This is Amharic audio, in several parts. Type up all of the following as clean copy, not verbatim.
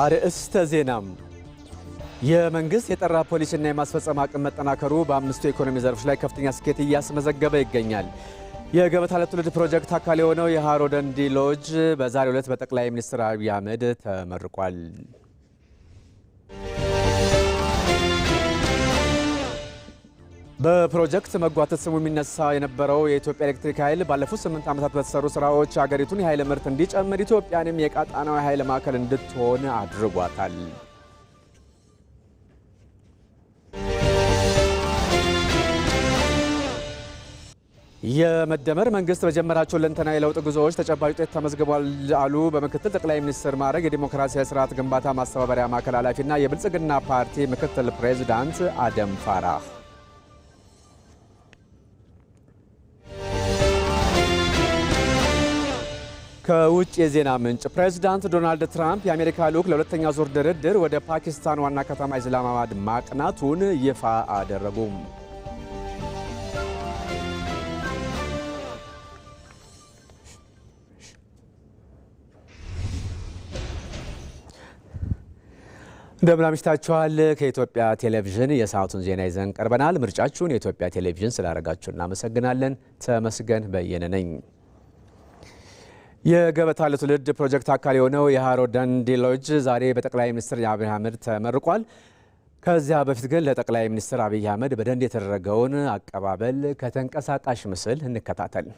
አርእስተ ዜናም የመንግስት የጠራ ፖሊሲና የማስፈጸም አቅም መጠናከሩ በአምስቱ የኢኮኖሚ ዘርፎች ላይ ከፍተኛ ስኬት እያስመዘገበ ይገኛል። የገበታ ለትውልድ ፕሮጀክት አካል የሆነው የሃሮ ደንዲ ሎጅ በዛሬው ዕለት በጠቅላይ ሚኒስትር አብይ አህመድ ተመርቋል። በፕሮጀክት መጓተት ስሙ የሚነሳ የነበረው የኢትዮጵያ ኤሌክትሪክ ኃይል ባለፉት 8 ዓመታት በተሰሩ ስራዎች ሀገሪቱን የኃይል ምርት እንዲጨምር ኢትዮጵያንም የቀጣናዊ ኃይል ማዕከል እንድትሆን አድርጓታል። የመደመር መንግስት በጀመራቸው ሁለንተናዊ የለውጥ ጉዞዎች ተጨባጭ ውጤት ተመዝግቧል አሉ በምክትል ጠቅላይ ሚኒስትር ማዕረግ የዲሞክራሲያዊ ስርዓት ግንባታ ማስተባበሪያ ማዕከል ኃላፊና የብልጽግና ፓርቲ ምክትል ፕሬዝዳንት አደም ፋራህ። ከውጭ የዜና ምንጭ ፕሬዝዳንት ዶናልድ ትራምፕ የአሜሪካ ልዑክ ለሁለተኛ ዙር ድርድር ወደ ፓኪስታን ዋና ከተማ ኢስላማባድ ማቅናቱን ይፋ አደረጉ። እንደምን አምሽታችኋል። ከኢትዮጵያ ቴሌቪዥን የሰዓቱን ዜና ይዘን ቀርበናል። ምርጫችሁን የኢትዮጵያ ቴሌቪዥን ስላደረጋችሁ እናመሰግናለን። ተመስገን በየነ ነኝ። የገበታ ለትውልድ ፕሮጀክት አካል የሆነው የሃሮ ደንዲ ሎጅ ዛሬ በጠቅላይ ሚኒስትር አብይ አህመድ ተመርቋል። ከዚያ በፊት ግን ለጠቅላይ ሚኒስትር አብይ አህመድ በደንዲ የተደረገውን አቀባበል ከተንቀሳቃሽ ምስል እንከታተል።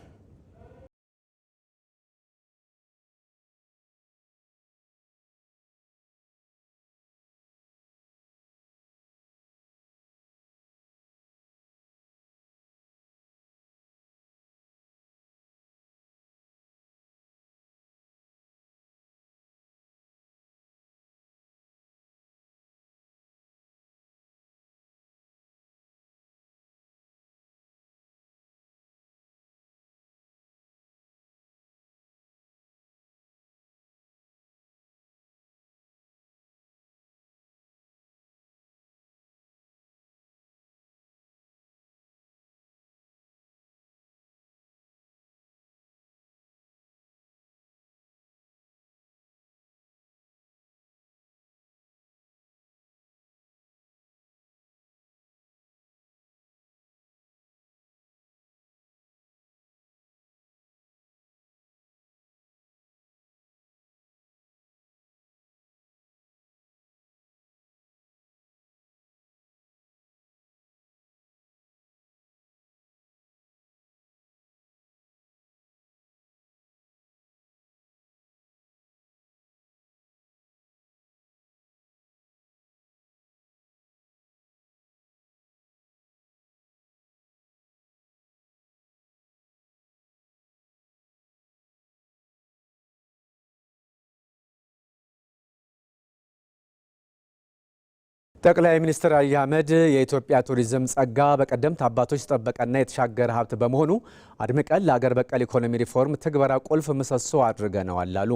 ጠቅላይ ሚኒስትር አብይ አህመድ የኢትዮጵያ ቱሪዝም ጸጋ በቀደምት አባቶች የተጠበቀና የተሻገረ ሀብት በመሆኑ አድምቀን ለሀገር በቀል ኢኮኖሚ ሪፎርም ትግበራ ቁልፍ ምሰሶ አድርገነዋል አሉ።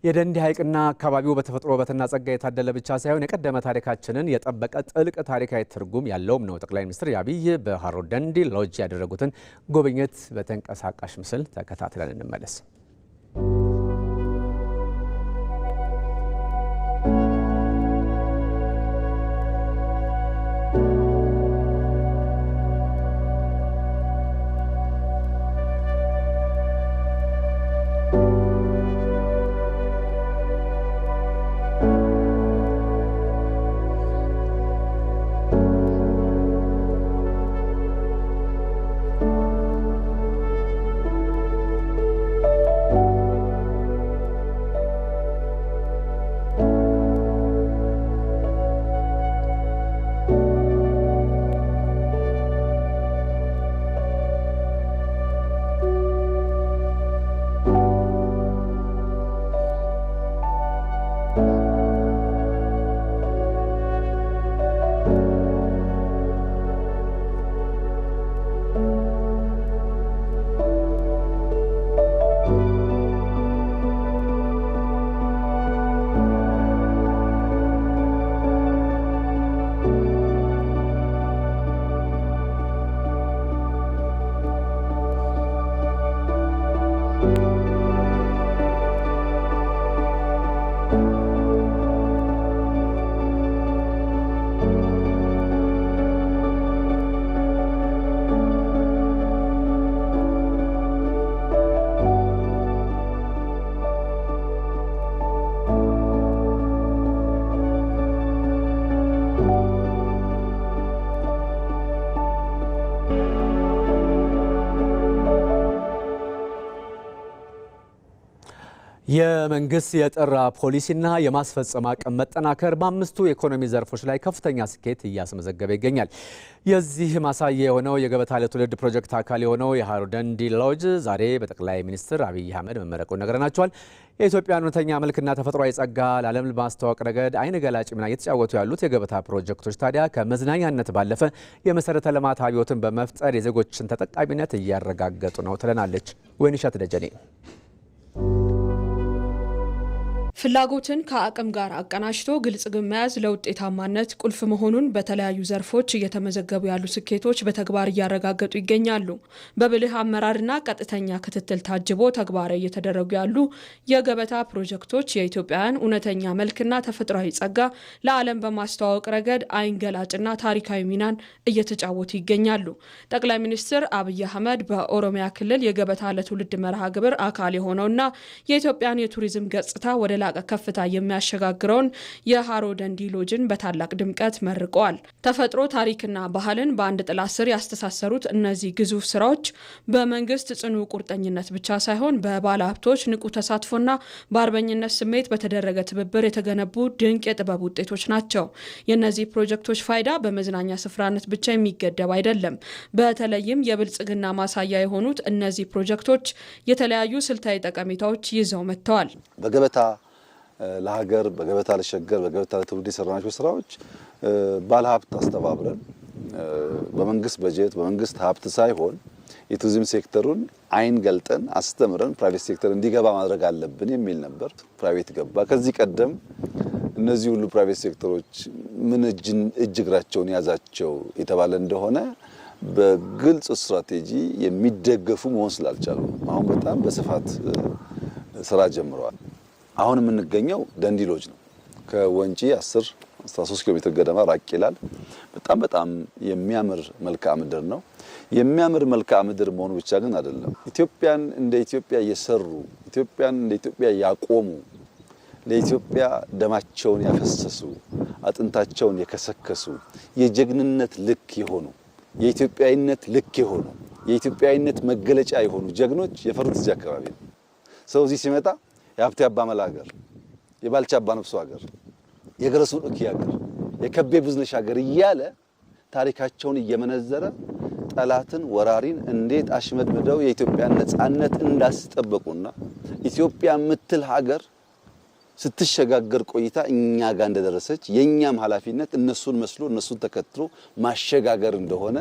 የደንዲ ሐይቅና አካባቢው በተፈጥሮ ውበትና ጸጋ የታደለ ብቻ ሳይሆን የቀደመ ታሪካችንን የጠበቀ ጥልቅ ታሪካዊ ትርጉም ያለውም ነው። ጠቅላይ ሚኒስትር አብይ በሃሮ ደንዲ ሎጅ ያደረጉትን ጉብኝት በተንቀሳቃሽ ምስል ተከታትለን እንመለስ። የመንግስት የጠራ ፖሊሲና የማስፈጸም አቅም መጠናከር በአምስቱ የኢኮኖሚ ዘርፎች ላይ ከፍተኛ ስኬት እያስመዘገበ ይገኛል። የዚህ ማሳያ የሆነው የገበታ ለትውልድ ፕሮጀክት አካል የሆነው የሃሮ ደንዲ ሎጅ ዛሬ በጠቅላይ ሚኒስትር አብይ አህመድ መመረቁን ነግረናቸዋል። የኢትዮጵያን እውነተኛ መልክና ተፈጥሯዊ ጸጋ ለዓለም በማስተዋወቅ ረገድ አይን ገላጭ ሚና እየተጫወቱ ያሉት የገበታ ፕሮጀክቶች ታዲያ ከመዝናኛነት ባለፈ የመሰረተ ልማት አብዮትን በመፍጠር የዜጎችን ተጠቃሚነት እያረጋገጡ ነው ትለናለች ወይንሸት ደጀኔ። ፍላጎትን ከአቅም ጋር አቀናጅቶ ግልጽ ግብ መያዝ ለውጤታማነት ቁልፍ መሆኑን በተለያዩ ዘርፎች እየተመዘገቡ ያሉ ስኬቶች በተግባር እያረጋገጡ ይገኛሉ። በብልህ አመራርና ቀጥተኛ ክትትል ታጅቦ ተግባራዊ እየተደረጉ ያሉ የገበታ ፕሮጀክቶች የኢትዮጵያን እውነተኛ መልክና ተፈጥሯዊ ጸጋ ለዓለም በማስተዋወቅ ረገድ አይን ገላጭና ታሪካዊ ሚናን እየተጫወቱ ይገኛሉ። ጠቅላይ ሚኒስትር አብይ አህመድ በኦሮሚያ ክልል የገበታ ለትውልድ መርሃ ግብር አካል የሆነውና የኢትዮጵያን የቱሪዝም ገጽታ ወደ ላቀ ከፍታ የሚያሸጋግረውን የሃሮ ደንዲ ሎጅን በታላቅ ድምቀት መርቀዋል። ተፈጥሮ ታሪክና ባህልን በአንድ ጥላ ስር ያስተሳሰሩት እነዚህ ግዙፍ ስራዎች በመንግስት ጽኑ ቁርጠኝነት ብቻ ሳይሆን በባለሀብቶች ንቁ ተሳትፎና በአርበኝነት ስሜት በተደረገ ትብብር የተገነቡ ድንቅ የጥበብ ውጤቶች ናቸው። የእነዚህ ፕሮጀክቶች ፋይዳ በመዝናኛ ስፍራነት ብቻ የሚገደብ አይደለም። በተለይም የብልጽግና ማሳያ የሆኑት እነዚህ ፕሮጀክቶች የተለያዩ ስልታዊ ጠቀሜታዎች ይዘው መጥተዋል። በገበታ ለሀገር በገበታ ለሸገር በገበታ ለትውልድ የሰራናቸው ስራዎች ባለሀብት አስተባብረን በመንግስት በጀት በመንግስት ሀብት ሳይሆን የቱሪዝም ሴክተሩን አይን ገልጠን አስተምረን ፕራይቬት ሴክተር እንዲገባ ማድረግ አለብን የሚል ነበር። ፕራይቬት ገባ። ከዚህ ቀደም እነዚህ ሁሉ ፕራይቬት ሴክተሮች ምን እጅ እግራቸውን ያዛቸው የተባለ እንደሆነ በግልጽ ስትራቴጂ የሚደገፉ መሆን ስላልቻሉ አሁን በጣም በስፋት ስራ ጀምረዋል። አሁን የምንገኘው ደንዲ ሎጅ ነው። ከወንጪ 13 ኪሎ ሜትር ገደማ ራቅ ይላል። በጣም የሚያምር መልክዓ ምድር ነው። የሚያምር መልክዓ ምድር መሆኑ ብቻ ግን አይደለም። ኢትዮጵያን እንደ ኢትዮጵያ እየሰሩ ኢትዮጵያን እንደ ኢትዮጵያ ያቆሙ ለኢትዮጵያ ደማቸውን ያፈሰሱ አጥንታቸውን የከሰከሱ የጀግንነት ልክ የሆኑ የኢትዮጵያዊነት ልክ የሆኑ የኢትዮጵያዊነት መገለጫ የሆኑ ጀግኖች የፈሩት እዚህ አካባቢ ነው። ሰው እዚህ ሲመጣ የሀብቴ አባ መላ ሀገር፣ የባልቻ አባ ነፍሶ ሀገር፣ የገረሱ ዱኪ ሀገር፣ የከቤ ብዙነሽ ሀገር እያለ ታሪካቸውን እየመነዘረ ጠላትን ወራሪን እንዴት አሽመድምደው የኢትዮጵያን ነጻነት እንዳስጠበቁና ኢትዮጵያ የምትል ሀገር ስትሸጋገር ቆይታ እኛ ጋር እንደደረሰች የኛም ኃላፊነት እነሱን መስሎ እነሱን ተከትሎ ማሸጋገር እንደሆነ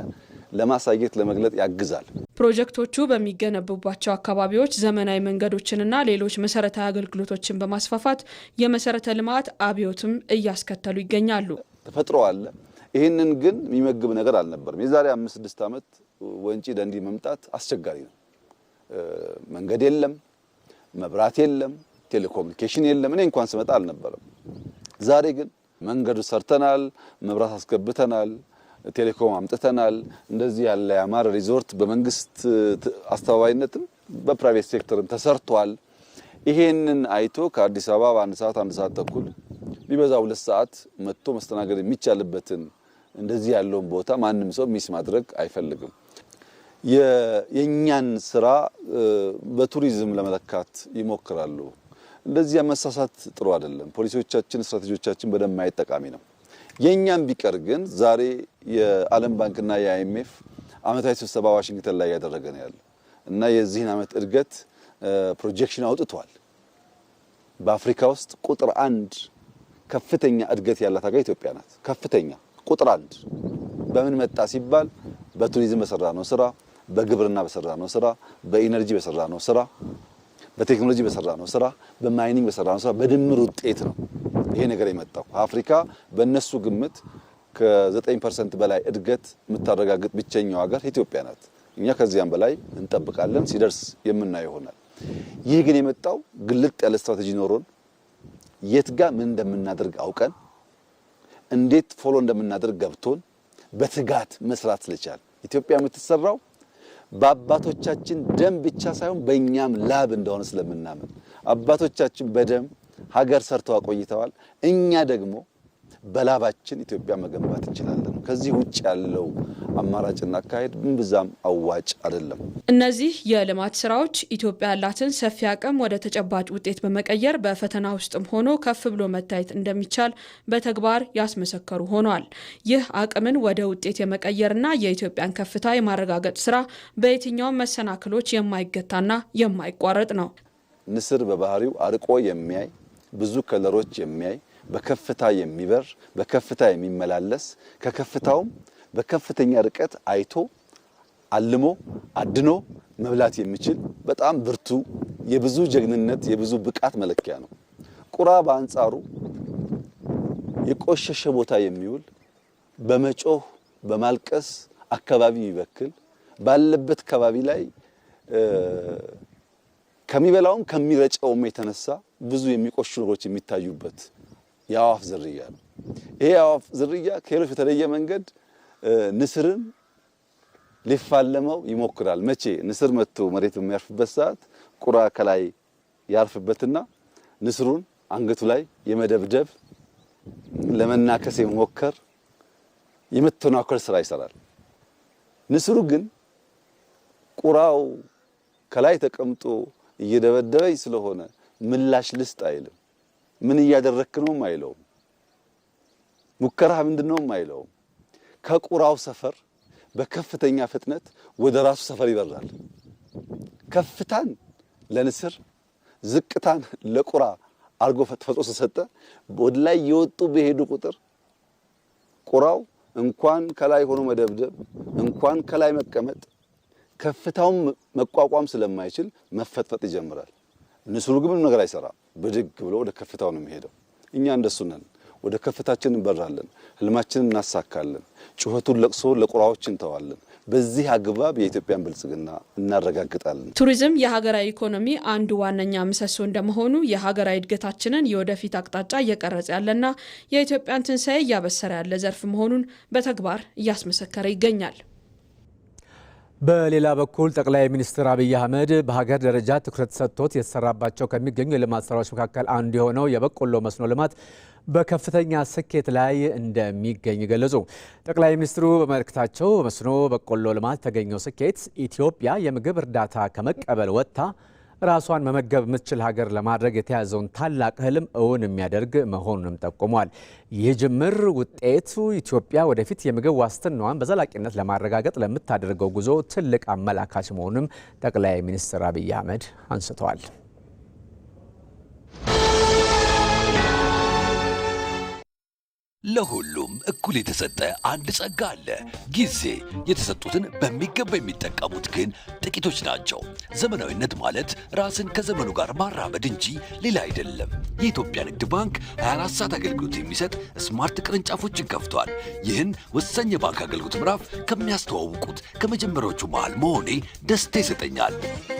ለማሳየት ለመግለጥ ያግዛል። ፕሮጀክቶቹ በሚገነቡባቸው አካባቢዎች ዘመናዊ መንገዶችንና ሌሎች መሰረታዊ አገልግሎቶችን በማስፋፋት የመሰረተ ልማት አብዮትም እያስከተሉ ይገኛሉ። ተፈጥሮ አለ። ይህንን ግን የሚመግብ ነገር አልነበረም። የዛሬ 5-6 ዓመት ወንጪ ደንዲ መምጣት አስቸጋሪ ነው። መንገድ የለም፣ መብራት የለም፣ ቴሌኮሙኒኬሽን የለም። እኔ እንኳን ስመጣ አልነበረም። ዛሬ ግን መንገዱ ሰርተናል፣ መብራት አስገብተናል፣ ቴሌኮም አምጥተናል። እንደዚህ ያለ ያማረ ሪዞርት በመንግስት አስተባባሪነትም በፕራይቬት ሴክተርም ተሰርቷል። ይሄንን አይቶ ከአዲስ አበባ በአንድ ሰዓት ተኩል ቢበዛ 2 ሰዓት መጥቶ መስተናገድ የሚቻልበትን እንደዚህ ያለውን ቦታ ማንም ሰው ሚስ ማድረግ አይፈልግም። የኛን ስራ በቱሪዝም ለመለካት ይሞክራሉ። እንደዚህ መሳሳት ጥሩ አይደለም። ፖሊሲዎቻችን፣ ስትራቴጂዎቻችን በደንብ ማየት ጠቃሚ ነው። የኛም ቢቀር ግን ዛሬ የዓለም ባንክና የአይኤምኤፍ ዓመታዊ ስብሰባ ዋሽንግተን ላይ ያደረገ ነው ያለው እና የዚህን ዓመት እድገት ፕሮጀክሽን አውጥቷል። በአፍሪካ ውስጥ ቁጥር 1 ከፍተኛ እድገት ያላት ሀገር ኢትዮጵያ ናት። ከፍተኛ ቁጥር 1 በምን መጣ ሲባል በቱሪዝም በሰራነው ስራ፣ በግብርና በሰራነው ስራ፣ በኢነርጂ በሰራነው ስራ፣ በቴክኖሎጂ በሰራነው ስራ፣ በማይኒንግ በሰራነው ስራ በድምር ውጤት ነው ይሄ ነገር የመጣው። አፍሪካ በእነሱ ግምት ከ9% በላይ እድገት የምታረጋግጥ ብቸኛው ሀገር ኢትዮጵያ ናት። እኛ ከዚያም በላይ እንጠብቃለን፣ ሲደርስ የምናየው ይሆናል። ይህ ግን የመጣው ግልጥ ያለ ስትራቴጂ ኖሮን የት ጋር ምን እንደምናደርግ አውቀን እንዴት ፎሎ እንደምናደርግ ገብቶን በትጋት መስራት ስለቻል ኢትዮጵያ የምትሰራው በአባቶቻችን ደም ብቻ ሳይሆን በእኛም ላብ እንደሆነ ስለምናምን አባቶቻችን በደም ሀገር ሰርተው አቆይተዋል። እኛ ደግሞ በላባችን ኢትዮጵያ መገንባት እንችላለን። ከዚህ ውጭ ያለው አማራጭና አካሄድ ብዛም አዋጭ አይደለም። እነዚህ የልማት ስራዎች ኢትዮጵያ ያላትን ሰፊ አቅም ወደ ተጨባጭ ውጤት በመቀየር በፈተና ውስጥም ሆኖ ከፍ ብሎ መታየት እንደሚቻል በተግባር ያስመሰከሩ ሆኗል። ይህ አቅምን ወደ ውጤት የመቀየርና የኢትዮጵያን ከፍታ የማረጋገጥ ስራ በየትኛውም መሰናክሎች የማይገታና የማይቋረጥ ነው። ንስር በባህሪው አርቆ የሚያይ ብዙ ከለሮች የሚያይ በከፍታ የሚበር በከፍታ የሚመላለስ ከከፍታውም በከፍተኛ ርቀት አይቶ አልሞ አድኖ መብላት የሚችል በጣም ብርቱ የብዙ ጀግንነት የብዙ ብቃት መለኪያ ነው። ቁራ በአንጻሩ የቆሸሸ ቦታ የሚውል በመጮህ በማልቀስ አካባቢ ይበክል ባለበት አካባቢ ላይ ከሚበላውም ከሚረጨውም የተነሳ ብዙ የሚቆሹ ነገሮች የሚታዩበት የአዋፍ ዝርያ ነው። ይሄ የአዋፍ ዝርያ ከሌሎች በተለየ መንገድ ንስርን ሊፋለመው ይሞክራል። መቼ ንስር መጥቶ መሬት በሚያርፍበት ሰዓት ቁራ ከላይ ያርፍበትና ንስሩን አንገቱ ላይ የመደብደብ ለመናከስ የመሞከር የመተናኮል ስራ ይሰራል። ንስሩ ግን ቁራው ከላይ ተቀምጦ እየደበደበኝ ስለሆነ ምላሽ ልስጥ አይልም። ምን እያደረክ ነው አይለውም። ሙከራህ ምንድነው አይለውም። ከቁራው ሰፈር በከፍተኛ ፍጥነት ወደ ራሱ ሰፈር ይበራል። ከፍታን ለንስር ዝቅታን ለቁራ አርጎ ፈጥሮ ተሰጠ። ወደ ላይ የወጡ በሄዱ ቁጥር ቁራው እንኳን ከላይ ሆኖ መደብደብ እንኳን ከላይ መቀመጥ ከፍታውን መቋቋም ስለማይችል መፈጥፈጥ ይጀምራል። ንስሩ ግን ምንም ነገር አይሰራም። ብድግ ብሎ ወደ ከፍታው ነው የሚሄደው። እኛ እንደሱ ነን። ወደ ከፍታችን እንበራለን፣ ህልማችንን እናሳካለን፣ ጩኸቱን ለቅሶ ለቁራዎች እንተዋለን። በዚህ አግባብ የኢትዮጵያን ብልጽግና እናረጋግጣለን። ቱሪዝም የሀገራዊ ኢኮኖሚ አንዱ ዋነኛ ምሰሶ እንደመሆኑ የሀገራዊ እድገታችንን የወደፊት አቅጣጫ እየቀረጸ ያለና የኢትዮጵያን ትንሣኤ እያበሰረ ያለ ዘርፍ መሆኑን በተግባር እያስመሰከረ ይገኛል። በሌላ በኩል ጠቅላይ ሚኒስትር አብይ አህመድ በሀገር ደረጃ ትኩረት ሰጥቶት የተሰራባቸው ከሚገኙ የልማት ስራዎች መካከል አንዱ የሆነው የበቆሎ መስኖ ልማት በከፍተኛ ስኬት ላይ እንደሚገኝ ገለጹ። ጠቅላይ ሚኒስትሩ በመልእክታቸው መስኖ በቆሎ ልማት የተገኘው ስኬት ኢትዮጵያ የምግብ እርዳታ ከመቀበል ወጥታ ራሷን መመገብ የምትችል ሀገር ለማድረግ የተያዘውን ታላቅ ህልም እውን የሚያደርግ መሆኑንም ጠቁሟል። ይህ ጅምር ውጤቱ ኢትዮጵያ ወደፊት የምግብ ዋስትናዋን በዘላቂነት ለማረጋገጥ ለምታደርገው ጉዞ ትልቅ አመላካች መሆኑንም ጠቅላይ ሚኒስትር አብይ አህመድ አንስተዋል። ለሁሉም እኩል የተሰጠ አንድ ጸጋ አለ። ጊዜ። የተሰጡትን በሚገባ የሚጠቀሙት ግን ጥቂቶች ናቸው። ዘመናዊነት ማለት ራስን ከዘመኑ ጋር ማራመድ እንጂ ሌላ አይደለም። የኢትዮጵያ ንግድ ባንክ 24 ሰዓት አገልግሎት የሚሰጥ ስማርት ቅርንጫፎችን ከፍቷል። ይህን ወሳኝ የባንክ አገልግሎት ምዕራፍ ከሚያስተዋውቁት ከመጀመሪያዎቹ መሃል መሆኔ ደስታ ይሰጠኛል።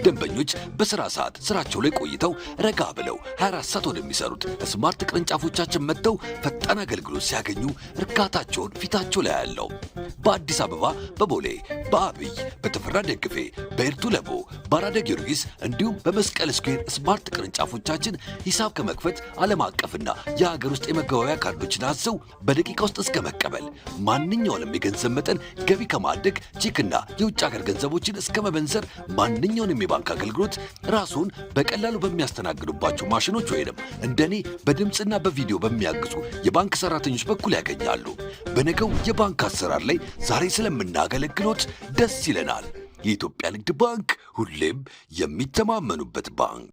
ደንበኞች በስራ ሰዓት ስራቸው ላይ ቆይተው ረጋ ብለው 24 ሰዓት ወደሚሰሩት ስማርት ቅርንጫፎቻችን መጥተው ፈጣን አገልግሎት ሲያገኙ እርካታቸውን ፊታቸው ላይ ያለው። በአዲስ አበባ በቦሌ፣ በአብይ፣ በተፈራ ደግፌ፣ በኤርቱ ለቦ፣ በአራዳ ጊዮርጊስ እንዲሁም በመስቀል ስኩዌር ስማርት ቅርንጫፎቻችን ሂሳብ ከመክፈት ዓለም አቀፍና የሀገር ውስጥ የመገበያያ ካርዶችን አዘው በደቂቃ ውስጥ እስከ መቀበል ማንኛውንም የገንዘብ መጠን ገቢ ከማድረግ ቼክና የውጭ ሀገር ገንዘቦችን እስከ መበንዘር ማንኛውንም የባንክ አገልግሎት ራስዎን በቀላሉ በሚያስተናግዱባቸው ማሽኖች ወይንም እንደኔ በድምፅና በቪዲዮ በሚያግዙ የባንክ ሰራተኞች በኩል ያገኛሉ። በነገው የባንክ አሰራር ላይ ዛሬ ስለምናገለግሎት ደስ ይለናል። የኢትዮጵያ ንግድ ባንክ ሁሌም የሚተማመኑበት ባንክ።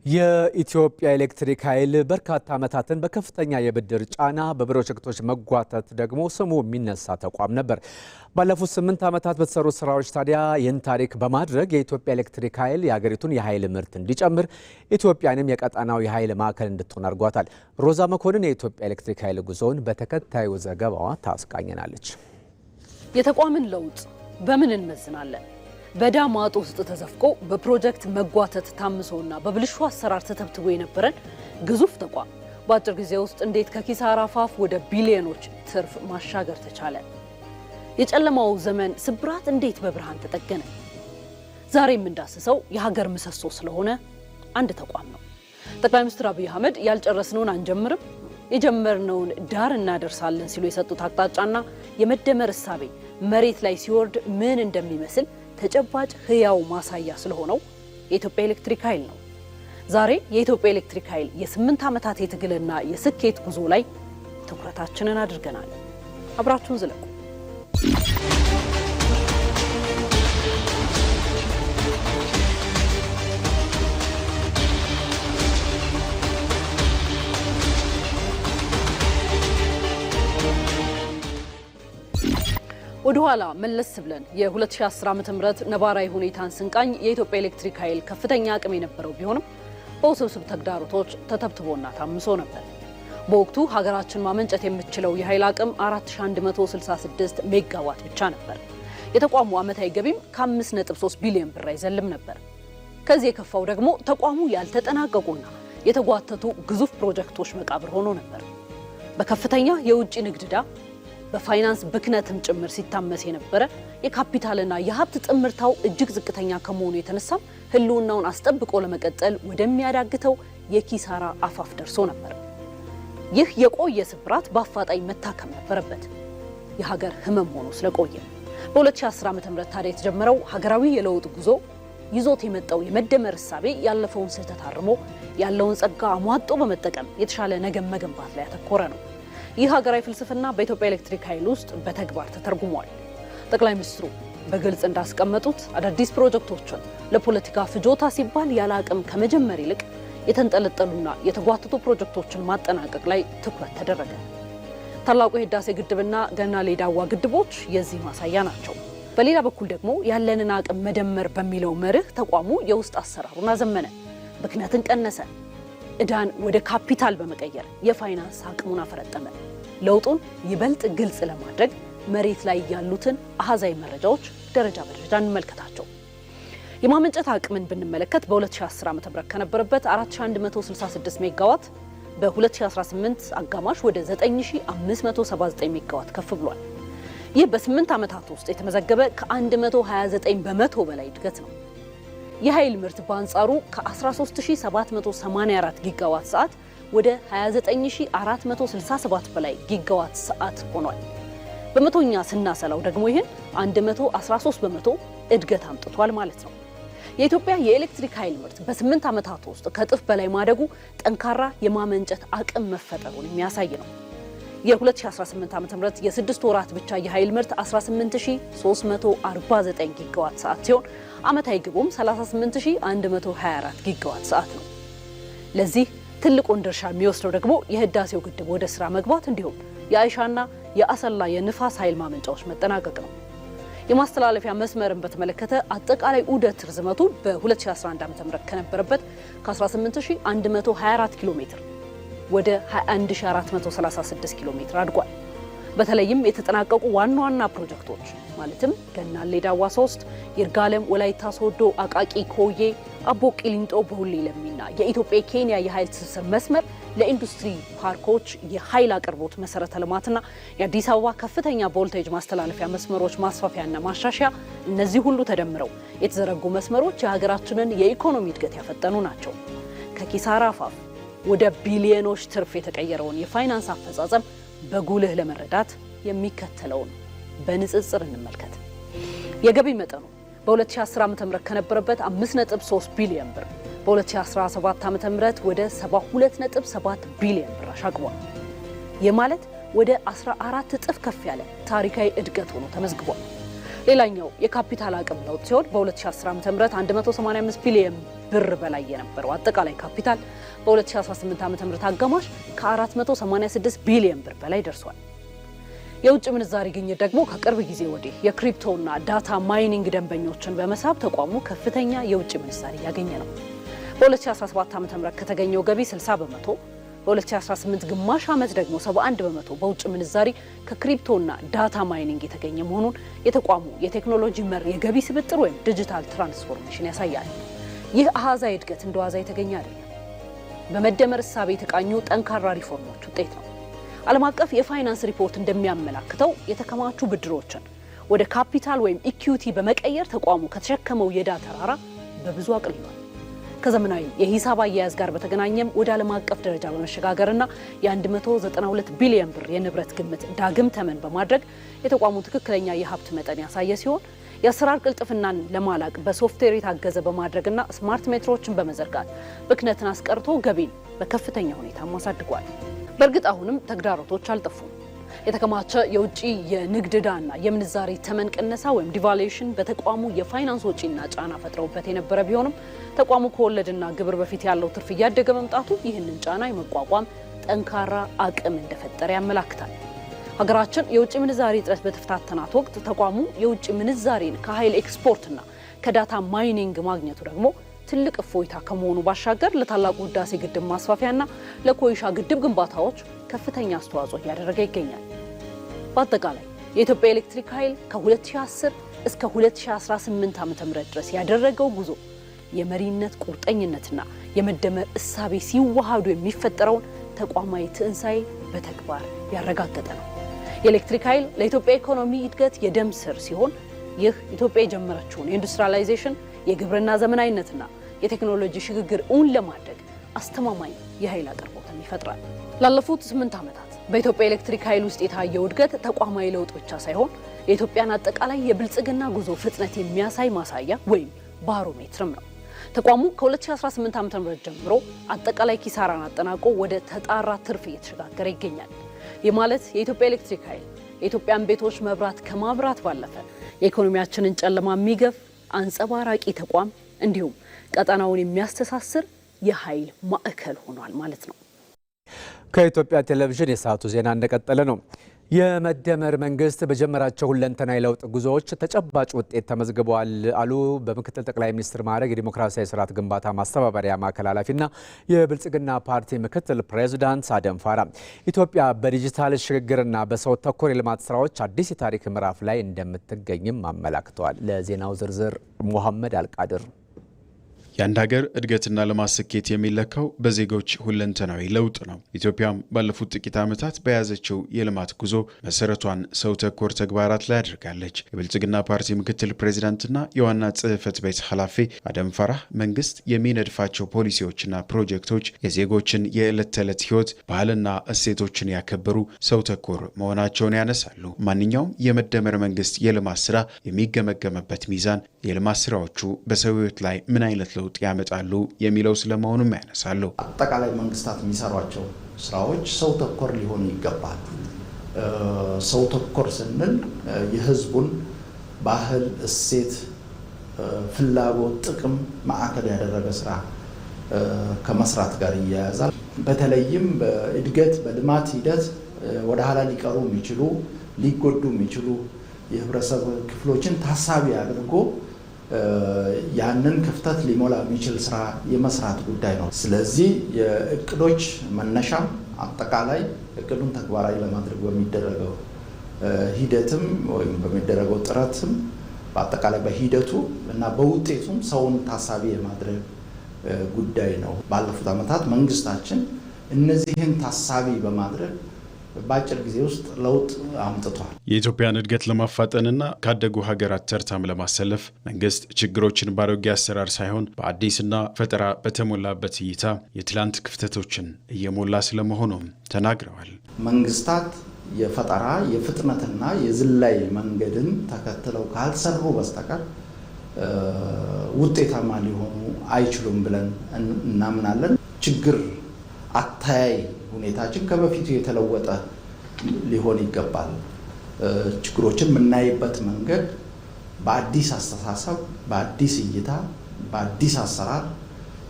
የኢትዮጵያ ኤሌክትሪክ ኃይል በርካታ ዓመታትን በከፍተኛ የብድር ጫና በፕሮጀክቶች መጓተት ደግሞ ስሙ የሚነሳ ተቋም ነበር። ባለፉት 8 ዓመታት በተሰሩ ስራዎች ታዲያ ይህን ታሪክ በማድረግ የኢትዮጵያ ኤሌክትሪክ ኃይል የሀገሪቱን የኃይል ምርት እንዲጨምር ኢትዮጵያንም የቀጣናው የኃይል ማዕከል እንድትሆን አድርጓታል። ሮዛ መኮንን የኢትዮጵያ ኤሌክትሪክ ኃይል ጉዞውን በተከታዩ ዘገባዋ ታስቃኘናለች። የተቋምን ለውጥ በምን እንመዝናለን? በዕዳ ማጥ ውስጥ ተዘፍቆ በፕሮጀክት መጓተት ታምሶና በብልሹ አሰራር ተተብትቦ የነበረን ግዙፍ ተቋም በአጭር ጊዜ ውስጥ እንዴት ከኪሳራ አፋፍ ወደ ቢሊዮኖች ትርፍ ማሻገር ተቻለ? የጨለማው ዘመን ስብራት እንዴት በብርሃን ተጠገነ? ዛሬ የምንዳስሰው የሀገር ምሰሶ ስለሆነ አንድ ተቋም ነው። ጠቅላይ ሚኒስትር አብይ አህመድ ያልጨረስነውን አንጀምርም የጀመርነውን ዳር እናደርሳለን ሲሉ የሰጡት አቅጣጫና የመደመር እሳቤ መሬት ላይ ሲወርድ ምን እንደሚመስል ተጨባጭ ህያው ማሳያ ስለሆነው የኢትዮጵያ ኤሌክትሪክ ኃይል ነው። ዛሬ የኢትዮጵያ ኤሌክትሪክ ኃይል የ8 ዓመታት የትግልና የስኬት ጉዞ ላይ ትኩረታችንን አድርገናል። አብራችሁን ዝለቁ። ወደ ኋላ መለስ ብለን የ2010 ዓ.ም ነባራዊ ሁኔታን ስንቃኝ የኢትዮጵያ ኤሌክትሪክ ኃይል ከፍተኛ አቅም የነበረው ቢሆንም በውስብስብ ተግዳሮቶች ተተብትቦና ታምሶ ነበር። በወቅቱ ሀገራችን ማመንጨት የምትችለው የኃይል አቅም 4166 ሜጋዋት ብቻ ነበር። የተቋሙ ዓመታዊ ገቢም ከ5.3 ቢሊዮን ብር አይዘልም ነበር። ከዚህ የከፋው ደግሞ ተቋሙ ያልተጠናቀቁና የተጓተቱ ግዙፍ ፕሮጀክቶች መቃብር ሆኖ ነበር። በከፍተኛ የውጭ ንግድ ዕዳ በፋይናንስ ብክነትም ጭምር ሲታመስ የነበረ የካፒታልና የሀብት ጥምርታው እጅግ ዝቅተኛ ከመሆኑ የተነሳ ህልውናውን አስጠብቆ ለመቀጠል ወደሚያዳግተው የኪሳራ አፋፍ ደርሶ ነበር። ይህ የቆየ ስብራት በአፋጣኝ መታከም ነበረበት። የሀገር ህመም ሆኖ ስለቆየ በ2010 ዓ.ም ታዲያ የተጀመረው ሀገራዊ የለውጥ ጉዞ ይዞት የመጣው የመደመር እሳቤ ያለፈውን ስህተት አርሞ ያለውን ጸጋ አሟጦ በመጠቀም የተሻለ ነገ መገንባት ላይ ያተኮረ ነው። ይህ ሀገራዊ ፍልስፍና በኢትዮጵያ ኤሌክትሪክ ኃይል ውስጥ በተግባር ተተርጉሟል። ጠቅላይ ሚኒስትሩ በግልጽ እንዳስቀመጡት አዳዲስ ፕሮጀክቶችን ለፖለቲካ ፍጆታ ሲባል ያለ አቅም ከመጀመር ይልቅ የተንጠለጠሉና የተጓተቱ ፕሮጀክቶችን ማጠናቀቅ ላይ ትኩረት ተደረገ። ታላቁ የህዳሴ ግድብና ገናሌ ዳዋ ግድቦች የዚህ ማሳያ ናቸው። በሌላ በኩል ደግሞ ያለንን አቅም መደመር በሚለው መርህ ተቋሙ የውስጥ አሰራሩን አዘመነ፣ ብክነትን ቀነሰ፣ ዕዳን ወደ ካፒታል በመቀየር የፋይናንስ አቅሙን አፈረጠመ። ለውጡን ይበልጥ ግልጽ ለማድረግ መሬት ላይ ያሉትን አሃዛዊ መረጃዎች ደረጃ በደረጃ እንመልከታቸው። የማመንጨት አቅምን ብንመለከት በ2010 ዓ.ም ከነበረበት 4166 ሜጋዋት በ2018 አጋማሽ ወደ 9579 ሜጋዋት ከፍ ብሏል። ይህ በ8 ዓመታት ውስጥ የተመዘገበ ከ129 በመቶ በላይ እድገት ነው። የኃይል ምርት በአንጻሩ ከ13784 ጊጋዋት ሰዓት ወደ 29467 በላይ ጊጋዋት ሰዓት ሆኗል። በመቶኛ ስናሰላው ደግሞ ይህን 113 በመቶ እድገት አምጥቷል ማለት ነው። የኢትዮጵያ የኤሌክትሪክ ኃይል ምርት በ8 ዓመታት ውስጥ ከእጥፍ በላይ ማደጉ ጠንካራ የማመንጨት አቅም መፈጠሩን የሚያሳይ ነው። የ2018 ዓ.ም የ6 ወራት ብቻ የኃይል ምርት 18349 ጊጋዋት ሰዓት ሲሆን ዓመታዊ ግቡም 38124 ጊጋዋት ሰዓት ነው። ለዚህ ትልቁን ድርሻ የሚወስደው ደግሞ የህዳሴው ግድብ ወደ ስራ መግባት እንዲሁም የአይሻና የአሰላ የንፋስ ኃይል ማመንጫዎች መጠናቀቅ ነው። የማስተላለፊያ መስመርን በተመለከተ አጠቃላይ ዑደት ርዝመቱ በ2011 ዓ.ም ከነበረበት ከ18124 ኪሎ ሜትር ወደ 21436 ኪሎ ሜትር አድጓል። በተለይም የተጠናቀቁ ዋና ዋና ፕሮጀክቶች ማለትም ገናሌ ዳዋ 3፣ ይርጋለም ወላይታ ሶዶ አቃቂ ኮዬ፣ አቦ ቂሊንጦ በሁሌ ለሚና የኢትዮጵያ ኬንያ የኃይል ትስስር መስመር ለኢንዱስትሪ ፓርኮች የኃይል አቅርቦት መሰረተ ልማትና የአዲስ አበባ ከፍተኛ ቮልቴጅ ማስተላለፊያ መስመሮች ማስፋፊያና ማሻሻያ፣ እነዚህ ሁሉ ተደምረው የተዘረጉ መስመሮች የሀገራችንን የኢኮኖሚ እድገት ያፈጠኑ ናቸው። ከኪሳራ አፋፍ ወደ ቢሊዮኖች ትርፍ የተቀየረውን የፋይናንስ አፈጻጸም በጉልህ ለመረዳት የሚከተለውን በንጽጽር እንመልከት። የገቢ መጠኑ በ2010 ዓ.ም ከነበረበት 5.3 ቢሊዮን ብር በ2017 ዓ.ም ወደ 72.7 ቢሊዮን ብር አሻቅቧል። ይህ ማለት ወደ 14 እጥፍ ከፍ ያለ ታሪካዊ እድገት ሆኖ ተመዝግቧል። ሌላኛው የካፒታል አቅም ለውጥ ሲሆን በ2010 ዓ.ም 185 ቢሊዮን ብር በላይ የነበረው አጠቃላይ ካፒታል በ2018 ዓ.ም አጋማሽ ከ486 ቢሊዮን ብር በላይ ደርሷል። የውጭ ምንዛሪ ግኝት ደግሞ ከቅርብ ጊዜ ወዲህ የክሪፕቶና ዳታ ማይኒንግ ደንበኞችን በመሳብ ተቋሙ ከፍተኛ የውጭ ምንዛሪ ያገኘ ነው። በ2017 ዓ.ም ከተገኘው ገቢ 60 በመቶ፣ በ2018 ግማሽ ዓመት ደግሞ 71 በመቶ በውጭ ምንዛሪ ከክሪፕቶና ዳታ ማይኒንግ የተገኘ መሆኑን የተቋሙ የቴክኖሎጂ መር የገቢ ስብጥር ወይም ዲጂታል ትራንስፎርሜሽን ያሳያል። ይህ አሃዛዊ እድገት እንደዋዛ የተገኘ አይደለም። በመደመር እሳቤ የተቃኙ ጠንካራ ሪፎርሞች ውጤት ነው። ዓለም አቀፍ የፋይናንስ ሪፖርት እንደሚያመላክተው የተከማቹ ብድሮችን ወደ ካፒታል ወይም ኢኩዊቲ በመቀየር ተቋሙ ከተሸከመው የዕዳ ተራራ በብዙ አቅልሏል። ከዘመናዊ የሂሳብ አያያዝ ጋር በተገናኘም ወደ ዓለም አቀፍ ደረጃ በመሸጋገርና የ192 ቢሊዮን ብር የንብረት ግምት ዳግም ተመን በማድረግ የተቋሙ ትክክለኛ የሀብት መጠን ያሳየ ሲሆን የአሰራር ቅልጥፍናን ለማላቅ በሶፍትዌር የታገዘ በማድረግና ስማርት ሜትሮችን በመዘርጋት ብክነትን አስቀርቶ ገቢን በከፍተኛ ሁኔታ አሳድጓል። በእርግጥ አሁንም ተግዳሮቶች አልጠፉም። የተከማቸ የውጭ የንግድ ዕዳና የምንዛሪ ተመን ቅነሳ ወይም ዲቫሉዌሽን በተቋሙ የፋይናንስ ወጪና ጫና ፈጥረውበት የነበረ ቢሆንም ተቋሙ ከወለድና ግብር በፊት ያለው ትርፍ እያደገ መምጣቱ ይህንን ጫና የመቋቋም ጠንካራ አቅም እንደፈጠረ ያመላክታል። ሀገራችን የውጭ ምንዛሪ እጥረት በተፈታተናት ወቅት ተቋሙ የውጭ ምንዛሪን ከኃይል ኤክስፖርትና ከዳታ ማይኒንግ ማግኘቱ ደግሞ ትልቅ እፎይታ ከመሆኑ ባሻገር ለታላቁ ህዳሴ ግድብ ማስፋፊያና ለኮይሻ ግድብ ግንባታዎች ከፍተኛ አስተዋጽኦ እያደረገ ይገኛል። በአጠቃላይ የኢትዮጵያ ኤሌክትሪክ ኃይል ከ2010 እስከ 2018 ዓ.ም ድረስ ያደረገው ጉዞ የመሪነት ቁርጠኝነትና የመደመር እሳቤ ሲዋሃዱ የሚፈጠረውን ተቋማዊ ትንሳኤ በተግባር ያረጋገጠ ነው። የኤሌክትሪክ ኃይል ለኢትዮጵያ ኢኮኖሚ እድገት የደም ስር ሲሆን ይህ ኢትዮጵያ የጀመረችውን የኢንዱስትሪያላይዜሽን የግብርና ዘመናዊነትና የቴክኖሎጂ ሽግግር እውን ለማድረግ አስተማማኝ የኃይል አቅርቦትን ይፈጥራል። ላለፉት 8 ዓመታት በኢትዮጵያ ኤሌክትሪክ ኃይል ውስጥ የታየው እድገት ተቋማዊ ለውጥ ብቻ ሳይሆን የኢትዮጵያን አጠቃላይ የብልጽግና ጉዞ ፍጥነት የሚያሳይ ማሳያ ወይም ባሮሜትርም ነው። ተቋሙ ከ2018 ዓ.ም ጀምሮ አጠቃላይ ኪሳራን አጠናቆ ወደ ተጣራ ትርፍ እየተሸጋገረ ይገኛል። ይህ ማለት የኢትዮጵያ ኤሌክትሪክ ኃይል የኢትዮጵያን ቤቶች መብራት ከማብራት ባለፈ የኢኮኖሚያችንን ጨለማ የሚገፍ አንጸባራቂ ተቋም እንዲሁም ቀጠናውን የሚያስተሳስር የኃይል ማዕከል ሆኗል ማለት ነው። ከኢትዮጵያ ቴሌቪዥን የሰዓቱ ዜና እንደቀጠለ ነው። የመደመር መንግስት በጀመራቸው ሁለንተናዊ ለውጥ ጉዞዎች ተጨባጭ ውጤት ተመዝግበዋል አሉ በምክትል ጠቅላይ ሚኒስትር ማዕረግ የዲሞክራሲያዊ ስርዓት ግንባታ ማስተባበሪያ ማዕከል ኃላፊና የብልጽግና ፓርቲ ምክትል ፕሬዚዳንት አደም ፋራ። ኢትዮጵያ በዲጂታል ሽግግርና በሰው ተኮር የልማት ስራዎች አዲስ የታሪክ ምዕራፍ ላይ እንደምትገኝም አመላክተዋል። ለዜናው ዝርዝር ሙሐመድ አልቃድር። የአንድ ሀገር እድገትና ልማት ስኬት የሚለካው በዜጎች ሁለንተናዊ ለውጥ ነው። ኢትዮጵያም ባለፉት ጥቂት ዓመታት በያዘችው የልማት ጉዞ መሰረቷን ሰው ተኮር ተግባራት ላይ አድርጋለች። የብልጽግና ፓርቲ ምክትል ፕሬዚዳንትና የዋና ጽህፈት ቤት ኃላፊ አደም ፋራህ መንግስት የሚነድፋቸው ፖሊሲዎችና ፕሮጀክቶች የዜጎችን የዕለት ተዕለት ህይወት፣ ባህልና እሴቶችን ያከበሩ ሰው ተኮር መሆናቸውን ያነሳሉ። ማንኛውም የመደመር መንግስት የልማት ስራ የሚገመገምበት ሚዛን የልማት ስራዎቹ በሰው ህይወት ላይ ምን አይነት ለውጥ ያመጣሉ የሚለው ስለመሆኑም ያነሳሉ። አጠቃላይ መንግስታት የሚሰሯቸው ስራዎች ሰው ተኮር ሊሆኑ ይገባል። ሰው ተኮር ስንል የህዝቡን ባህል፣ እሴት፣ ፍላጎት፣ ጥቅም ማዕከል ያደረገ ስራ ከመስራት ጋር ይያያዛል። በተለይም በእድገት በልማት ሂደት ወደ ኋላ ሊቀሩ የሚችሉ ሊጎዱ የሚችሉ የህብረተሰብ ክፍሎችን ታሳቢ አድርጎ ያንን ክፍተት ሊሞላ የሚችል ስራ የመስራት ጉዳይ ነው። ስለዚህ የእቅዶች መነሻም አጠቃላይ እቅዱን ተግባራዊ ለማድረግ በሚደረገው ሂደትም ወይም በሚደረገው ጥረትም በአጠቃላይ በሂደቱ እና በውጤቱም ሰውን ታሳቢ የማድረግ ጉዳይ ነው። ባለፉት ዓመታት መንግስታችን እነዚህን ታሳቢ በማድረግ በአጭር ጊዜ ውስጥ ለውጥ አምጥቷል። የኢትዮጵያን እድገት ለማፋጠንና ካደጉ ሀገራት ተርታም ለማሰለፍ መንግስት ችግሮችን በአሮጌ አሰራር ሳይሆን በአዲስና ፈጠራ በተሞላበት እይታ የትላንት ክፍተቶችን እየሞላ ስለመሆኑም ተናግረዋል። መንግስታት የፈጠራ የፍጥነትና የዝላይ መንገድን ተከትለው ካልሰሩ በስተቀር ውጤታማ ሊሆኑ አይችሉም ብለን እናምናለን። ችግር አተያይ ሁኔታችን ከበፊቱ የተለወጠ ሊሆን ይገባል። ችግሮችን የምናይበት መንገድ በአዲስ አስተሳሰብ፣ በአዲስ እይታ፣ በአዲስ አሰራር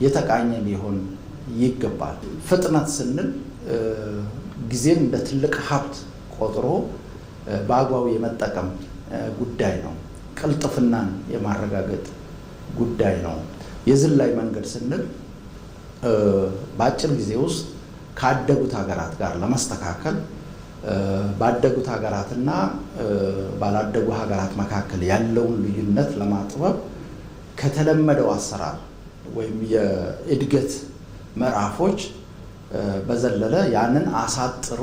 የተቃኘ ሊሆን ይገባል። ፍጥነት ስንል ጊዜን እንደ ትልቅ ሀብት ቆጥሮ በአግባቡ የመጠቀም ጉዳይ ነው። ቅልጥፍናን የማረጋገጥ ጉዳይ ነው። የዝላይ መንገድ ስንል በአጭር ጊዜ ውስጥ ካደጉት ሀገራት ጋር ለመስተካከል ባደጉት ሀገራትና ባላደጉ ሀገራት መካከል ያለውን ልዩነት ለማጥበብ ከተለመደው አሰራር ወይም የእድገት ምዕራፎች በዘለለ ያንን አሳጥሮ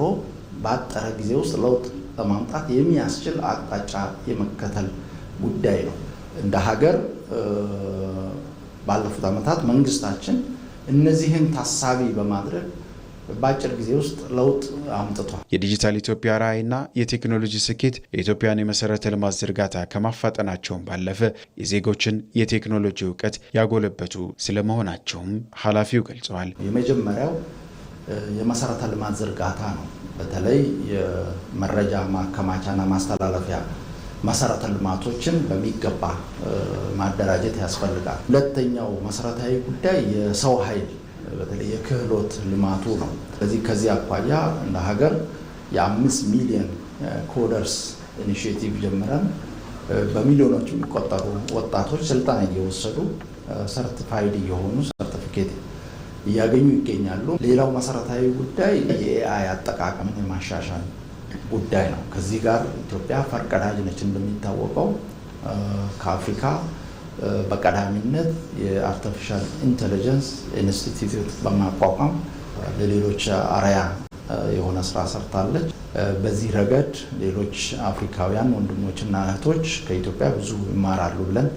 ባጠረ ጊዜ ውስጥ ለውጥ ለማምጣት የሚያስችል አቅጣጫ የመከተል ጉዳይ ነው። እንደ ሀገር ባለፉት ዓመታት መንግስታችን እነዚህን ታሳቢ በማድረግ በአጭር ጊዜ ውስጥ ለውጥ አምጥቷል። የዲጂታል ኢትዮጵያ ራዕይና የቴክኖሎጂ ስኬት የኢትዮጵያን የመሰረተ ልማት ዝርጋታ ከማፋጠናቸውም ባለፈ የዜጎችን የቴክኖሎጂ እውቀት ያጎለበቱ ስለመሆናቸውም ኃላፊው ገልጸዋል። የመጀመሪያው የመሰረተ ልማት ዝርጋታ ነው። በተለይ የመረጃ ማከማቻና ማስተላለፊያ መሰረተ ልማቶችን በሚገባ ማደራጀት ያስፈልጋል። ሁለተኛው መሰረታዊ ጉዳይ የሰው ኃይል በተለይ የክህሎት ልማቱ ነው። ስለዚህ ከዚህ አኳያ እንደ ሀገር የ5 ሚሊዮን ኮደርስ ኢኒሺዬቲቭ ጀምረን በሚሊዮኖች የሚቆጠሩ ወጣቶች ስልጠና እየወሰዱ ሰርቲፋይድ እየሆኑ ሰርቲፊኬት እያገኙ ይገኛሉ። ሌላው መሰረታዊ ጉዳይ የኤአይ አጠቃቀምን የማሻሻል ጉዳይ ነው። ከዚህ ጋር ኢትዮጵያ ፈርቀዳጅ ነች። እንደሚታወቀው ከአፍሪካ በቀዳሚነት የአርቲፊሻል ኢንተለጀንስ ኢንስቲትዩት በማቋቋም ለሌሎች አርአያ የሆነ ስራ ሰርታለች። በዚህ ረገድ ሌሎች አፍሪካውያን ወንድሞችና እህቶች ከኢትዮጵያ ብዙ ይማራሉ ብለን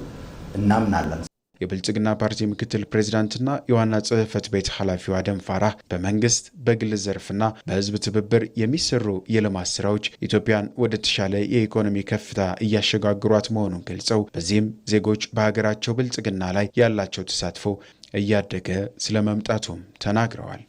እናምናለን። የብልጽግና ፓርቲ ምክትል ፕሬዚዳንትና የዋና ጽህፈት ቤት ኃላፊው አደም ፋራህ በመንግስት በግል ዘርፍና በህዝብ ትብብር የሚሰሩ የልማት ስራዎች ኢትዮጵያን ወደ ተሻለ የኢኮኖሚ ከፍታ እያሸጋግሯት መሆኑን ገልጸው በዚህም ዜጎች በሀገራቸው ብልጽግና ላይ ያላቸው ተሳትፎ እያደገ ስለመምጣቱም ተናግረዋል።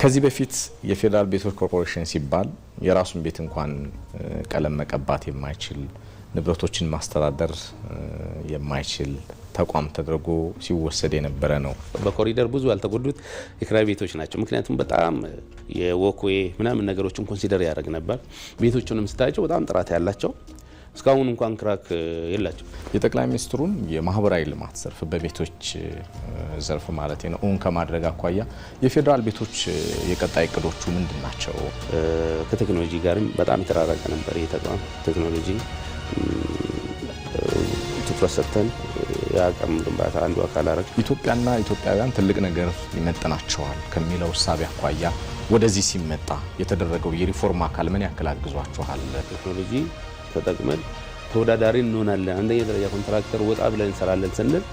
ከዚህ በፊት የፌዴራል ቤቶች ኮርፖሬሽን ሲባል የራሱን ቤት እንኳን ቀለም መቀባት የማይችል ንብረቶችን ማስተዳደር የማይችል ተቋም ተደርጎ ሲወሰድ የነበረ ነው። በኮሪደር ብዙ ያልተጎዱት የክራይ ቤቶች ናቸው። ምክንያቱም በጣም የወክዌ ምናምን ነገሮችን ኮንሲደር ያደርግ ነበር። ቤቶቹንም ስታያቸው በጣም ጥራት ያላቸው እስካሁን እንኳን ክራክ የላቸው። የጠቅላይ ሚኒስትሩን የማህበራዊ ልማት ዘርፍ በቤቶች ዘርፍ ማለት ነው እውን ከማድረግ አኳያ የፌዴራል ቤቶች የቀጣይ እቅዶቹ ምንድን ናቸው? ከቴክኖሎጂ ጋርም በጣም የተራራቀ ነበር። ይህ ተቋም ቴክኖሎጂ ትኩረት ሰጥተን የአቅም ግንባታ አንዱ አካል አረግ ኢትዮጵያና ኢትዮጵያውያን ትልቅ ነገር ይመጥናቸዋል ከሚለው እሳቤ አኳያ ወደዚህ ሲመጣ የተደረገው የሪፎርም አካል ምን ያክል አግዟችኋል? ቴክኖሎጂ ተጠቅመን ተወዳዳሪ እንሆናለን። አንደኛ ደረጃ ኮንትራክተር ወጣ ብለን እንሰራለን ስንል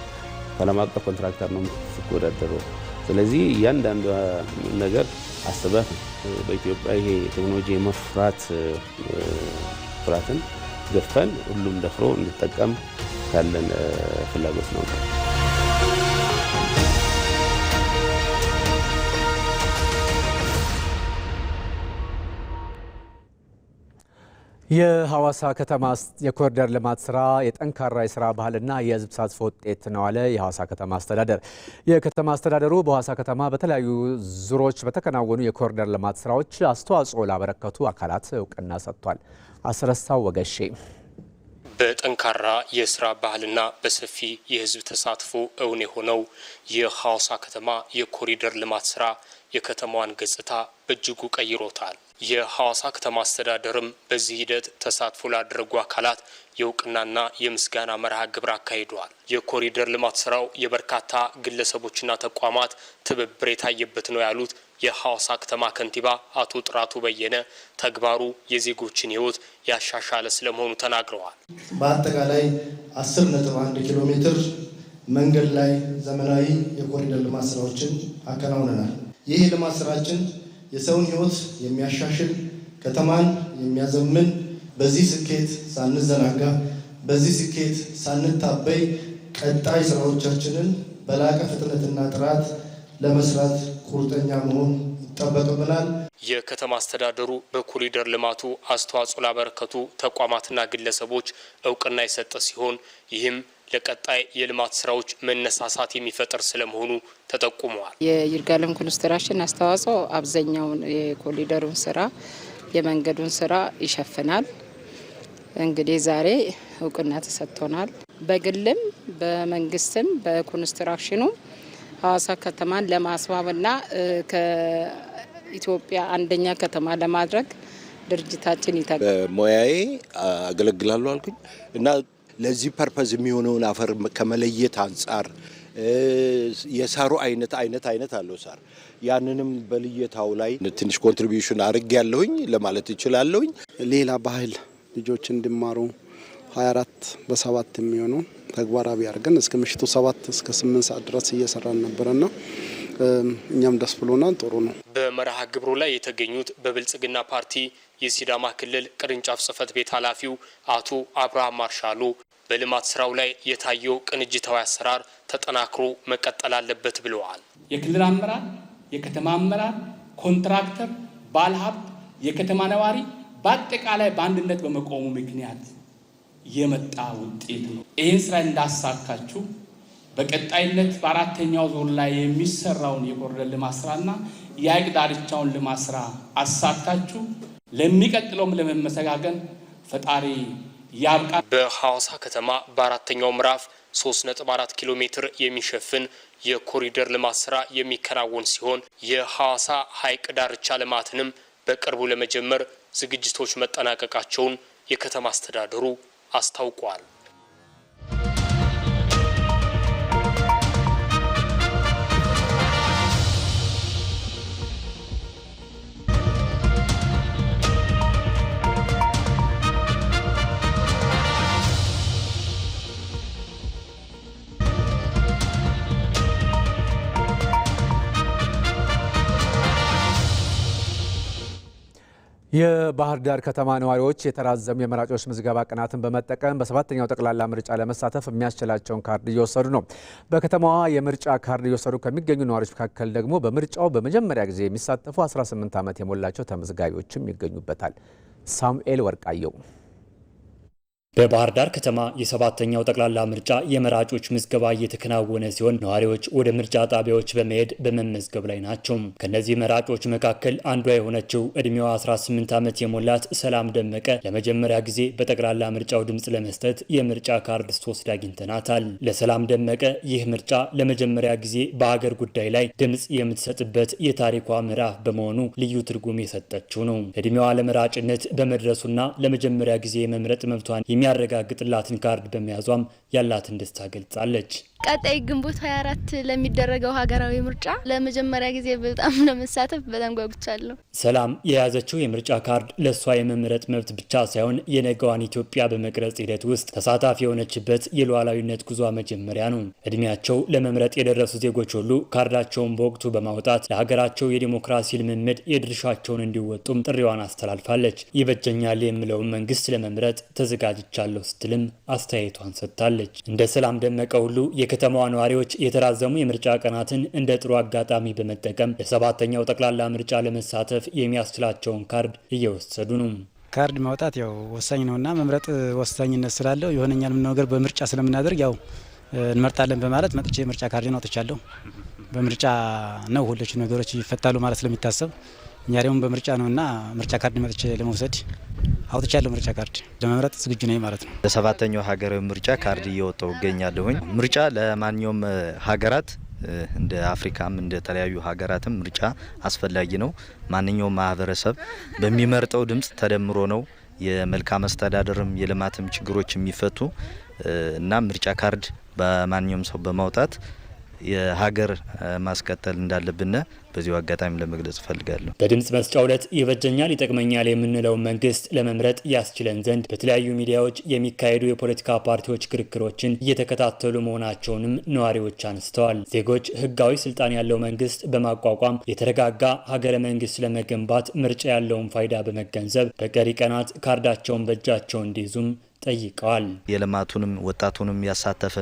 ዓለም አቀፍ ኮንትራክተር ነው የምትወዳደረው። ስለዚህ እያንዳንዱ ነገር አስበህ በኢትዮጵያ ይሄ ቴክኖሎጂ የመፍራት ፍራትን ገፈን ሁሉም ደፍሮ እንዲጠቀም ካለን ፍላጎት ነው። የሐዋሳ ከተማ የኮሪደር ልማት ስራ የጠንካራ የስራ ባህልና የህዝብ ተሳትፎ ውጤት ነው አለ የሐዋሳ ከተማ አስተዳደር። የከተማ አስተዳደሩ በሐዋሳ ከተማ በተለያዩ ዙሮች በተከናወኑ የኮሪደር ልማት ስራዎች አስተዋጽኦ ላበረከቱ አካላት እውቅና ሰጥቷል። አስረሳው ወገሼ በጠንካራ የስራ ባህልና በሰፊ የህዝብ ተሳትፎ እውን የሆነው የሐዋሳ ከተማ የኮሪደር ልማት ስራ የከተማዋን ገጽታ በእጅጉ ቀይሮታል። የሐዋሳ ከተማ አስተዳደርም በዚህ ሂደት ተሳትፎ ላደረጉ አካላት የእውቅናና የምስጋና መርሃ ግብር አካሂደዋል። የኮሪደር ልማት ስራው የበርካታ ግለሰቦችና ተቋማት ትብብር የታየበት ነው ያሉት የሐዋሳ ከተማ ከንቲባ አቶ ጥራቱ በየነ ተግባሩ የዜጎችን ህይወት ያሻሻለ ስለመሆኑ ተናግረዋል። በአጠቃላይ 10.1 ኪሎ ሜትር መንገድ ላይ ዘመናዊ የኮሪደር ልማት ስራዎችን አከናውነናል። ይህ የልማት ስራችን የሰውን ህይወት የሚያሻሽል ከተማን የሚያዘምን በዚህ ስኬት ሳንዘናጋ በዚህ ስኬት ሳንታበይ ቀጣይ ስራዎቻችንን በላቀ ፍጥነትና ጥራት ለመስራት ቁርጠኛ መሆን ይጠበቅብናል። የከተማ አስተዳደሩ በኮሪደር ልማቱ አስተዋጽኦ ላበረከቱ ተቋማትና ግለሰቦች እውቅና የሰጠ ሲሆን ይህም ለቀጣይ የልማት ስራዎች መነሳሳት የሚፈጥር ስለመሆኑ ተጠቁመዋል። የይርጋለም ኮንስትራክሽን አስተዋጽኦ አብዛኛውን የኮሪደሩን ስራ የመንገዱን ስራ ይሸፍናል። እንግዲህ ዛሬ እውቅና ተሰጥቶናል። በግልም በመንግስትም በኮንስትራክሽኑ ሐዋሳ ከተማን ለማስዋብና ከኢትዮጵያ አንደኛ ከተማ ለማድረግ ድርጅታችን ይተጋል። በሙያዬ አገለግላለሁ አልኩኝ እና ለዚህ ፐርፐዝ የሚሆነውን አፈር ከመለየት አንጻር የሳሩ አይነት አለው ሳር ያንንም በልየታው ላይ ትንሽ ኮንትሪቢዩሽን አድርጌያለሁኝ ለማለት እችላለሁኝ። ሌላ ባህል ልጆች እንዲማሩ 24 በ7 የሚሆኑ ተግባራዊ አድርገን እስከ ምሽቱ 7 እስከ 8 ሰዓት ድረስ እየሰራን ነበርና እኛም ደስ ብሎናል። ጥሩ ነው። በመርሃ ግብሩ ላይ የተገኙት በብልጽግና ፓርቲ የሲዳማ ክልል ቅርንጫፍ ጽህፈት ቤት ኃላፊው አቶ አብርሃም ማርሻሉ በልማት ስራው ላይ የታየው ቅንጅታዊ አሰራር ተጠናክሮ መቀጠል አለበት ብለዋል። የክልል አመራር፣ የከተማ አመራር፣ ኮንትራክተር፣ ባለሀብት፣ የከተማ ነዋሪ በአጠቃላይ በአንድነት በመቆሙ ምክንያት የመጣ ውጤት ነው። ይህን ስራ እንዳሳካችሁ በቀጣይነት በአራተኛው ዙር ላይ የሚሰራውን የኮሪደር ልማት ስራና የሐይቅ ዳርቻውን ልማት ስራ አሳካችሁ ለሚቀጥለውም ለመመሰጋገን ፈጣሪ ያብቃ። በሐዋሳ ከተማ በአራተኛው ምዕራፍ 3.4 ኪሎ ሜትር የሚሸፍን የኮሪደር ልማት ስራ የሚከናወን ሲሆን የሐዋሳ ሐይቅ ዳርቻ ልማትንም በቅርቡ ለመጀመር ዝግጅቶች መጠናቀቃቸውን የከተማ አስተዳደሩ አስታውቋል። የባህር ዳር ከተማ ነዋሪዎች የተራዘሙ የመራጮች ምዝገባ ቀናትን በመጠቀም በሰባተኛው ጠቅላላ ምርጫ ለመሳተፍ የሚያስችላቸውን ካርድ እየወሰዱ ነው። በከተማዋ የምርጫ ካርድ እየወሰዱ ከሚገኙ ነዋሪዎች መካከል ደግሞ በምርጫው በመጀመሪያ ጊዜ የሚሳተፉ 18 ዓመት የሞላቸው ተመዝጋቢዎችም ይገኙበታል። ሳሙኤል ወርቃየው በባህር ዳር ከተማ የሰባተኛው ጠቅላላ ምርጫ የመራጮች ምዝገባ እየተከናወነ ሲሆን ነዋሪዎች ወደ ምርጫ ጣቢያዎች በመሄድ በመመዝገብ ላይ ናቸው። ከነዚህ መራጮች መካከል አንዷ የሆነችው እድሜዋ 18 ዓመት የሞላት ሰላም ደመቀ ለመጀመሪያ ጊዜ በጠቅላላ ምርጫው ድምፅ ለመስጠት የምርጫ ካርድ ስትወስድ አግኝተናታል። ለሰላም ደመቀ ይህ ምርጫ ለመጀመሪያ ጊዜ በሀገር ጉዳይ ላይ ድምፅ የምትሰጥበት የታሪኳ ምዕራፍ በመሆኑ ልዩ ትርጉም የሰጠችው ነው። እድሜዋ ለመራጭነት በመድረሱና ለመጀመሪያ ጊዜ የመምረጥ መብቷን የሚያረጋግጥላትን ካርድ በመያዟም ያላትን ደስታ ገልጻለች። ቀጣይ ግንቦት 24 ለሚደረገው ሀገራዊ ምርጫ ለመጀመሪያ ጊዜ በጣም ለመሳተፍ በጣም ጓጉቻለሁ። ሰላም የያዘችው የምርጫ ካርድ ለሷ የመምረጥ መብት ብቻ ሳይሆን የነገዋን ኢትዮጵያ በመቅረጽ ሂደት ውስጥ ተሳታፊ የሆነችበት የሉዓላዊነት ጉዟ መጀመሪያ ነው። እድሜያቸው ለመምረጥ የደረሱ ዜጎች ሁሉ ካርዳቸውን በወቅቱ በማውጣት ለሀገራቸው የዲሞክራሲ ልምምድ የድርሻቸውን እንዲወጡም ጥሪዋን አስተላልፋለች። ይበጀኛል የምለውን መንግስት ለመምረጥ ተዘጋጅቻለሁ ስትልም አስተያየቷን ሰጥታለች። እንደ ሰላም ደመቀ ሁሉ የከተማዋ ነዋሪዎች የተራዘሙ የምርጫ ቀናትን እንደ ጥሩ አጋጣሚ በመጠቀም ለሰባተኛው ጠቅላላ ምርጫ ለመሳተፍ የሚያስችላቸውን ካርድ እየወሰዱ ነው። ካርድ ማውጣት ያው ወሳኝ ነውና መምረጥ ወሳኝነት ስላለው የሆነኛል ምን ነገር በምርጫ ስለምናደርግ ያው እንመርጣለን በማለት መጥቼ የምርጫ ካርድን አውጥቻለሁ። በምርጫ ነው ሁሉች ነገሮች ይፈታሉ ማለት ስለሚታሰብ እኛ ደግሞ በምርጫ ነውና ምርጫ ካርድ መጥቼ ለመውሰድ አውጥቻለሁ። ምርጫ ካርድ ለመምረጥ ዝግጁ ነኝ ማለት ነው። ለሰባተኛው ሀገራዊ ምርጫ ካርድ እየወጣሁ እገኛለሁኝ። ምርጫ ለማንኛውም ሀገራት እንደ አፍሪካም እንደ ተለያዩ ሀገራትም ምርጫ አስፈላጊ ነው። ማንኛውም ማህበረሰብ በሚመርጠው ድምጽ ተደምሮ ነው የመልካም አስተዳደርም የልማትም ችግሮች የሚፈቱ እና ምርጫ ካርድ በማንኛውም ሰው በማውጣት የሀገር ማስቀጠል እንዳለብን በዚሁ አጋጣሚ ለመግለጽ ፈልጋለሁ። በድምጽ መስጫው ዕለት ይበጀኛል ይጠቅመኛል የምንለው መንግስት ለመምረጥ ያስችለን ዘንድ በተለያዩ ሚዲያዎች የሚካሄዱ የፖለቲካ ፓርቲዎች ክርክሮችን እየተከታተሉ መሆናቸውንም ነዋሪዎች አንስተዋል። ዜጎች ህጋዊ ስልጣን ያለው መንግስት በማቋቋም የተረጋጋ ሀገረ መንግስት ለመገንባት ምርጫ ያለውን ፋይዳ በመገንዘብ በቀሪ ቀናት ካርዳቸውን በእጃቸው እንዲይዙም ጠይቀዋል። የልማቱንም ወጣቱንም ያሳተፈ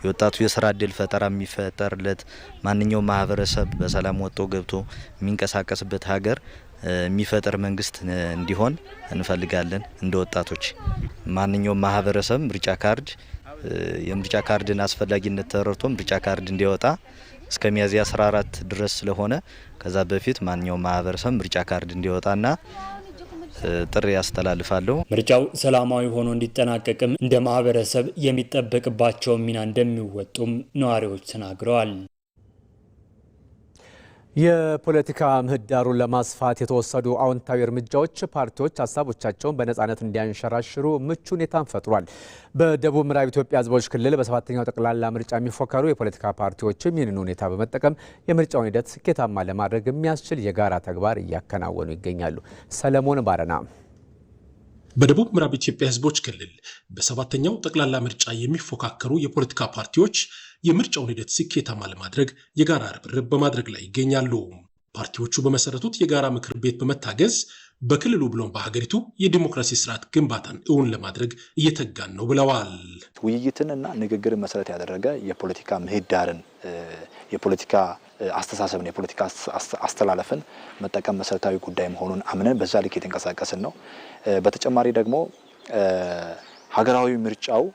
የወጣቱ የስራ እድል ፈጠራ የሚፈጠርለት ማንኛውም ማህበረሰብ በሰላም ወጥቶ ገብቶ የሚንቀሳቀስበት ሀገር የሚፈጠር መንግስት እንዲሆን እንፈልጋለን። እንደ ወጣቶች ማንኛውም ማህበረሰብ ምርጫ ካርድ የምርጫ ካርድን አስፈላጊነት ተረድቶ ምርጫ ካርድ እንዲያወጣ እስከ ሚያዝያ 14 ድረስ ስለሆነ ከዛ በፊት ማንኛውም ማህበረሰብ ምርጫ ካርድ እንዲያወጣና ጥሪ ያስተላልፋለሁ። ምርጫው ሰላማዊ ሆኖ እንዲጠናቀቅም እንደ ማህበረሰብ የሚጠበቅባቸው ሚና እንደሚወጡም ነዋሪዎች ተናግረዋል። የፖለቲካ ምህዳሩን ለማስፋት የተወሰዱ አዎንታዊ እርምጃዎች ፓርቲዎች ሀሳቦቻቸውን በነጻነት እንዲያንሸራሽሩ ምቹ ሁኔታን ፈጥሯል። በደቡብ ምዕራብ ኢትዮጵያ ሕዝቦች ክልል በሰባተኛው ጠቅላላ ምርጫ የሚፎከሩ የፖለቲካ ፓርቲዎችም ይህንን ሁኔታ በመጠቀም የምርጫውን ሂደት ስኬታማ ለማድረግ የሚያስችል የጋራ ተግባር እያከናወኑ ይገኛሉ። ሰለሞን ባረና በደቡብ ምዕራብ ኢትዮጵያ ሕዝቦች ክልል በሰባተኛው ጠቅላላ ምርጫ የሚፎካከሩ የፖለቲካ ፓርቲዎች የምርጫውን ሂደት ስኬታማ ለማድረግ የጋራ ርብርብ በማድረግ ላይ ይገኛሉ። ፓርቲዎቹ በመሰረቱት የጋራ ምክር ቤት በመታገዝ በክልሉ ብሎም በሀገሪቱ የዲሞክራሲ ስርዓት ግንባታን እውን ለማድረግ እየተጋን ነው ብለዋል። ውይይትንና ንግግርን መሰረት ያደረገ የፖለቲካ ምህዳርን የፖለቲካ አስተሳሰብን የፖለቲካ አስተላለፍን መጠቀም መሰረታዊ ጉዳይ መሆኑን አምነን በዛ ልክ የተንቀሳቀስን ነው። በተጨማሪ ደግሞ ሀገራዊ ምርጫው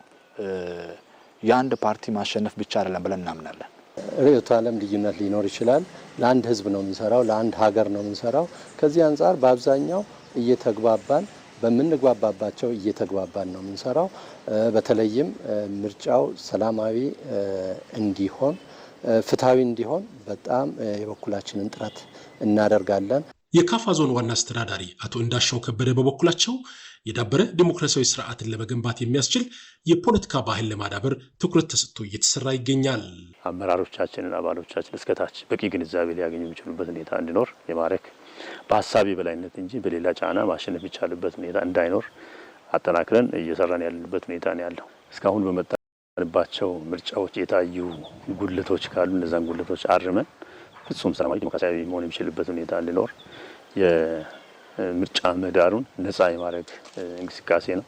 የአንድ ፓርቲ ማሸነፍ ብቻ አይደለም ብለን እናምናለን። ርዕዮተ ዓለም ልዩነት ሊኖር ይችላል። ለአንድ ህዝብ ነው የምንሰራው፣ ለአንድ ሀገር ነው የምንሰራው። ከዚህ አንጻር በአብዛኛው እየተግባባን በምንግባባባቸው እየተግባባን ነው የምንሰራው። በተለይም ምርጫው ሰላማዊ እንዲሆን ፍትሃዊ እንዲሆን በጣም የበኩላችንን ጥረት እናደርጋለን። የካፋ ዞን ዋና አስተዳዳሪ አቶ እንዳሻው ከበደ በበኩላቸው የዳበረ ዲሞክራሲያዊ ስርዓትን ለመገንባት የሚያስችል የፖለቲካ ባህል ለማዳበር ትኩረት ተሰጥቶ እየተሰራ ይገኛል። አመራሮቻችንን አባሎቻችን እስከታች በቂ ግንዛቤ ሊያገኙ የሚችሉበት ሁኔታ እንዲኖር የማድረግ በሀሳብ የበላይነት እንጂ በሌላ ጫና ማሸነፍ የሚቻልበት ሁኔታ እንዳይኖር አጠናክረን እየሰራን ያለንበት ሁኔታ ነው ያለው። እስካሁን በመጣንባቸው ምርጫዎች የታዩ ጉድለቶች ካሉ እነዛን ጉድለቶች አርመን ፍጹም ሰላማዊ ዲሞክራሲያዊ መሆን የሚችልበት ሁኔታ እንዲኖር የምርጫ ምህዳሩን ነፃ የማድረግ እንቅስቃሴ ነው።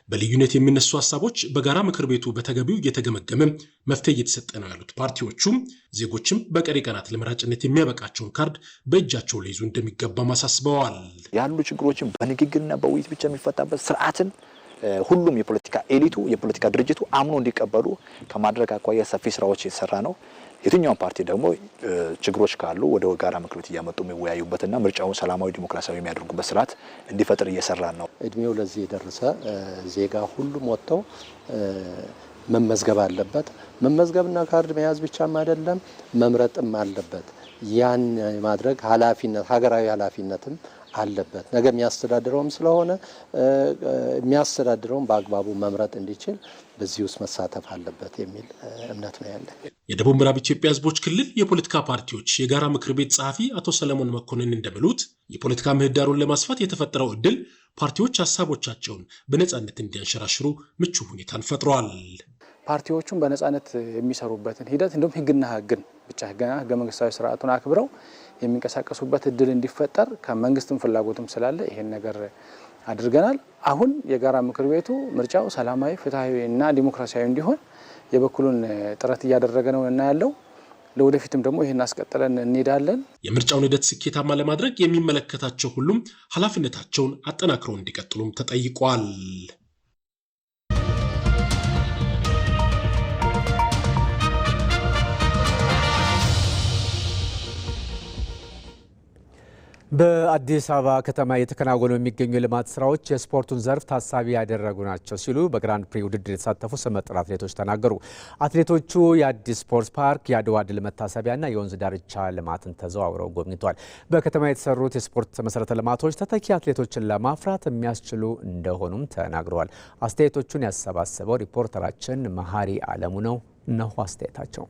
በልዩነት የሚነሱ ሀሳቦች በጋራ ምክር ቤቱ በተገቢው እየተገመገመ መፍትሄ እየተሰጠ ነው ያሉት ፓርቲዎቹም ዜጎችም በቀሪ ቀናት ለመራጭነት የሚያበቃቸውን ካርድ በእጃቸው ሊይዙ እንደሚገባ አሳስበዋል። ያሉ ችግሮችን በንግግርና በውይይት ብቻ የሚፈታበት ስርዓትን ሁሉም የፖለቲካ ኤሊቱ የፖለቲካ ድርጅቱ አምኖ እንዲቀበሉ ከማድረግ አኳያ ሰፊ ስራዎች የተሰራ ነው። የትኛውን ፓርቲ ደግሞ ችግሮች ካሉ ወደ ጋራ ምክር ቤት እያመጡ የሚወያዩበትና ምርጫውን ሰላማዊ ዲሞክራሲያዊ የሚያደርጉበት ስርዓት እንዲፈጥር እየሰራን ነው። እድሜው ለዚህ የደረሰ ዜጋ ሁሉም ወጥቶ መመዝገብ አለበት። መመዝገብና ካርድ መያዝ ብቻም አይደለም መምረጥም አለበት። ያን ማድረግ ኃላፊነት ሀገራዊ ኃላፊነትም አለበት። ነገ የሚያስተዳድረውም ስለሆነ የሚያስተዳድረውም በአግባቡ መምረጥ እንዲችል በዚህ ውስጥ መሳተፍ አለበት የሚል እምነት ነው ያለ። የደቡብ ምዕራብ ኢትዮጵያ ሕዝቦች ክልል የፖለቲካ ፓርቲዎች የጋራ ምክር ቤት ጸሐፊ አቶ ሰለሞን መኮንን እንደሚሉት የፖለቲካ ምህዳሩን ለማስፋት የተፈጠረው እድል ፓርቲዎች ሀሳቦቻቸውን በነጻነት እንዲያንሸራሽሩ ምቹ ሁኔታን ፈጥሯል። ፓርቲዎቹም በነጻነት የሚሰሩበትን ሂደት እንዲሁም ህግና ህግን ብቻ ህገ መንግስታዊ ስርዓቱን አክብረው የሚንቀሳቀሱበት እድል እንዲፈጠር ከመንግስትም ፍላጎትም ስላለ ይሄን ነገር አድርገናል። አሁን የጋራ ምክር ቤቱ ምርጫው ሰላማዊ፣ ፍትሃዊ እና ዲሞክራሲያዊ እንዲሆን የበኩሉን ጥረት እያደረገ ነው እና ያለው ለወደፊትም ደግሞ ይሄን አስቀጥለን እንሄዳለን። የምርጫውን ሂደት ስኬታማ ለማድረግ የሚመለከታቸው ሁሉም ኃላፊነታቸውን አጠናክረው እንዲቀጥሉም ተጠይቋል። በአዲስ አበባ ከተማ የተከናወኑ የሚገኙ የልማት ስራዎች የስፖርቱን ዘርፍ ታሳቢ ያደረጉ ናቸው ሲሉ በግራንድ ፕሪ ውድድር የተሳተፉ ስመጥር አትሌቶች ተናገሩ። አትሌቶቹ የአዲስ ስፖርት ፓርክ፣ የአድዋ ድል መታሰቢያና የወንዝ ዳርቻ ልማትን ተዘዋውረው ጎብኝተዋል። በከተማ የተሰሩት የስፖርት መሰረተ ልማቶች ተተኪ አትሌቶችን ለማፍራት የሚያስችሉ እንደሆኑም ተናግረዋል። አስተያየቶቹን ያሰባሰበው ሪፖርተራችን መሀሪ አለሙ ነው። እነሆ አስተያየታቸው።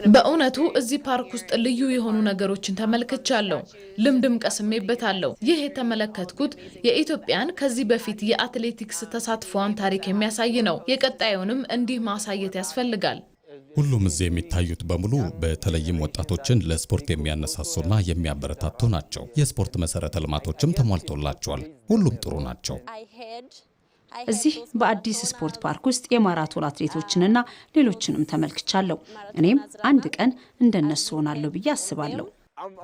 በእውነቱ እዚህ ፓርክ ውስጥ ልዩ የሆኑ ነገሮችን ተመልክቻለሁ፣ ልምድም ቀስሜበታለሁ። ይህ የተመለከትኩት የኢትዮጵያን ከዚህ በፊት የአትሌቲክስ ተሳትፎዋን ታሪክ የሚያሳይ ነው። የቀጣዩንም እንዲህ ማሳየት ያስፈልጋል። ሁሉም እዚህ የሚታዩት በሙሉ በተለይም ወጣቶችን ለስፖርት የሚያነሳሱና የሚያበረታቱ ናቸው። የስፖርት መሰረተ ልማቶችም ተሟልቶላቸዋል። ሁሉም ጥሩ ናቸው። እዚህ በአዲስ ስፖርት ፓርክ ውስጥ የማራቶን አትሌቶችንና ሌሎችንም ተመልክቻለሁ። እኔም አንድ ቀን እንደነሱ ሆናለሁ ብዬ አስባለሁ።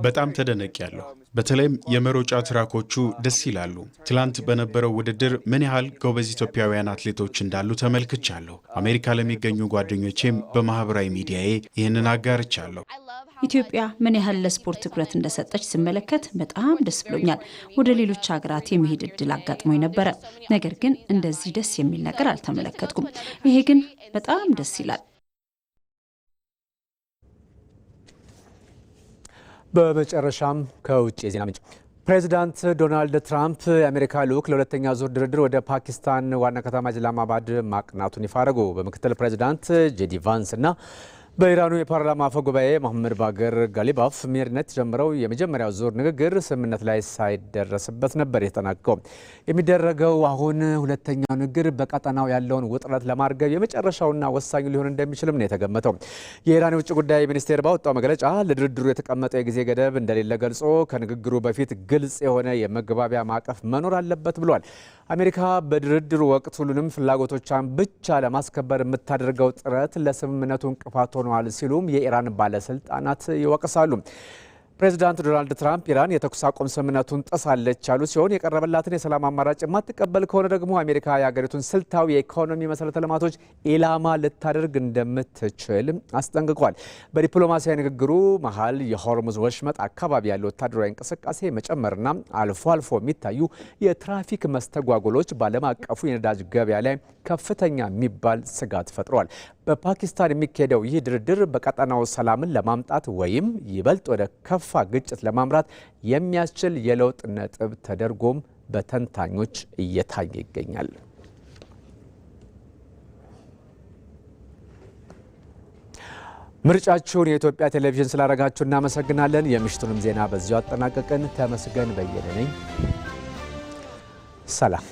በጣም ተደነቅያለሁ። በተለይም የመሮጫ ትራኮቹ ደስ ይላሉ። ትላንት በነበረው ውድድር ምን ያህል ጎበዝ ኢትዮጵያውያን አትሌቶች እንዳሉ ተመልክቻለሁ። አሜሪካ ለሚገኙ ጓደኞቼም በማህበራዊ ሚዲያዬ ይህንን አጋርቻለሁ። ኢትዮጵያ ምን ያህል ለስፖርት ትኩረት እንደሰጠች ስመለከት በጣም ደስ ብሎኛል። ወደ ሌሎች ሀገራት የመሄድ እድል አጋጥሞኝ ነበረ። ነገር ግን እንደዚህ ደስ የሚል ነገር አልተመለከትኩም። ይሄ ግን በጣም ደስ ይላል። በመጨረሻም ከውጭ የዜና ምንጭ ፕሬዚዳንት ዶናልድ ትራምፕ የአሜሪካ ልዑክ ለሁለተኛ ዙር ድርድር ወደ ፓኪስታን ዋና ከተማ ኢስላማባድ ማቅናቱን ይፋ አደረጉ። በምክትል ፕሬዚዳንት ጄዲ ቫንስ እና በኢራኑ የፓርላማ አፈ ጉባኤ መሐመድ ባገር ጋሊባፍ መሪነት ጀምረው የመጀመሪያው ዙር ንግግር ስምምነት ላይ ሳይደረስበት ነበር የተጠናቀቀው። የሚደረገው አሁን ሁለተኛው ንግግር በቀጠናው ያለውን ውጥረት ለማርገብ የመጨረሻውና ወሳኙ ሊሆን እንደሚችልም ነው የተገመተው። የኢራን የውጭ ጉዳይ ሚኒስቴር ባወጣው መግለጫ ለድርድሩ የተቀመጠው የጊዜ ገደብ እንደሌለ ገልጾ ከንግግሩ በፊት ግልጽ የሆነ የመግባቢያ ማዕቀፍ መኖር አለበት ብሏል። አሜሪካ በድርድሩ ወቅት ሁሉንም ፍላጎቶቿን ብቻ ለማስከበር የምታደርገው ጥረት ለስምምነቱ እንቅፋት ሆኗል ሲሉም የኢራን ባለስልጣናት ይወቅሳሉ። ፕሬዚዳንት ዶናልድ ትራምፕ ኢራን የተኩስ አቁም ስምምነቱን ጥሳለች ያሉ ሲሆን የቀረበላትን የሰላም አማራጭ የማትቀበል ከሆነ ደግሞ አሜሪካ የሀገሪቱን ስልታዊ የኢኮኖሚ መሰረተ ልማቶች ኢላማ ልታደርግ እንደምትችል አስጠንቅቋል። በዲፕሎማሲያዊ ንግግሩ መሀል የሆርሙዝ ወሽመጥ አካባቢ ያለው ወታደራዊ እንቅስቃሴ መጨመርና አልፎ አልፎ የሚታዩ የትራፊክ መስተጓጎሎች በዓለም አቀፉ የነዳጅ ገበያ ላይ ከፍተኛ የሚባል ስጋት ፈጥሯል። በፓኪስታን የሚካሄደው ይህ ድርድር በቀጠናው ሰላምን ለማምጣት ወይም ይበልጥ ወደ ከፋ ግጭት ለማምራት የሚያስችል የለውጥ ነጥብ ተደርጎም በተንታኞች እየታየ ይገኛል። ምርጫችሁን የኢትዮጵያ ቴሌቪዥን ስላደረጋችሁ እናመሰግናለን። የምሽቱንም ዜና በዚሁ አጠናቀቅን። ተመስገን በየነ ነኝ። ሰላም።